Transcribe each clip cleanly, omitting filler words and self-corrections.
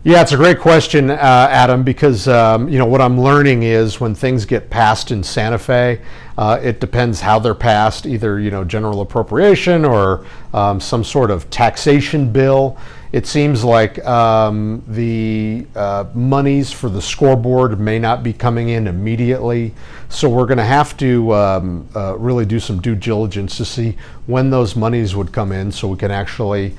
Yeah, it's a great question, Adam, because what I'm learning is when things get passed in Santa Fe, it depends how they're passed, either general appropriation or some sort of taxation bill. It seems like the monies for the scoreboard may not be coming in immediately, so we're going to have to really do some due diligence to see when those monies would come in, so we can actually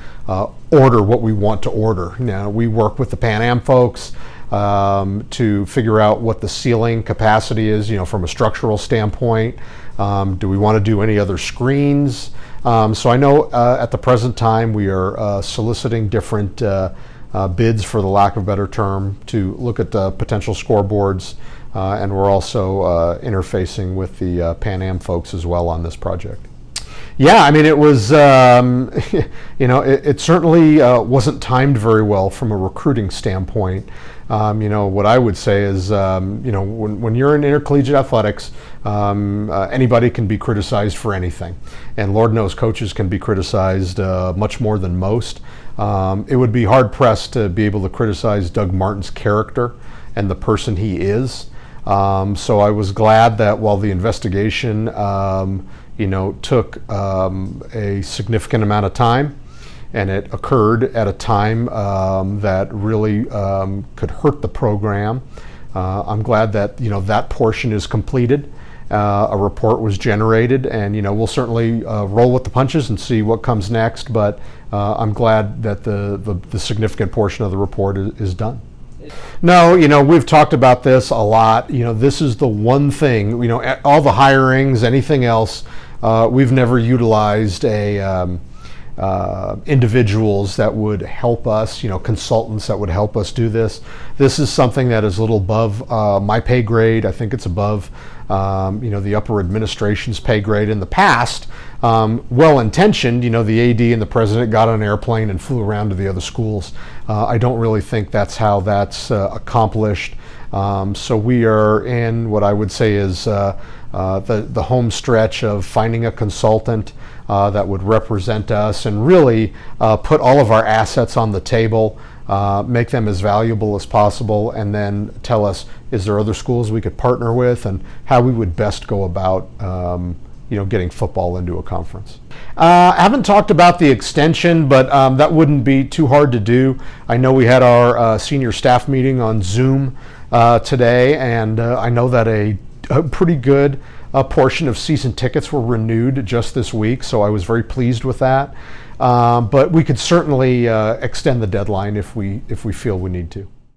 order what we want to order. Now, we work with the Pan Am folks to figure out what the ceiling capacity is, from a structural standpoint. Do we want to do any other screens? So I know at the present time we are soliciting different bids, for the lack of a better term, to look at the potential scoreboards, and we're also interfacing with the Pan Am folks as well on this project. Yeah, I mean, it was, it certainly wasn't timed very well from a recruiting standpoint. What I would say is, when you're in intercollegiate athletics, anybody can be criticized for anything. And Lord knows coaches can be criticized much more than most. It would be hard pressed to be able to criticize Doug Martin's character and the person he is. So I was glad that while the investigation took a significant amount of time, and it occurred at a time that really could hurt the program. I'm glad that that portion is completed. A report was generated, and we'll certainly roll with the punches and see what comes next. But I'm glad that the significant portion of the report is done. No, we've talked about this a lot. This is the one thing. All the hirings, anything else, we've never utilized individuals that would help us, consultants that would help us do this. This is something that is a little above my pay grade. I think it's above, the upper administration's pay grade. In the past, well-intentioned, the AD and the president got on an airplane and flew around to the other schools. I don't really think that's how that's accomplished. So we are in what I would say is the home stretch of finding a consultant that would represent us and really put all of our assets on the table, make them as valuable as possible, and then tell us, is there other schools we could partner with, and how we would best go about getting football into a conference. I haven't talked about the extension, but that wouldn't be too hard to do. I know we had our senior staff meeting on Zoom today, and I know that a pretty good portion of season tickets were renewed just this week, so I was very pleased with that. But we could certainly extend the deadline if we feel we need to.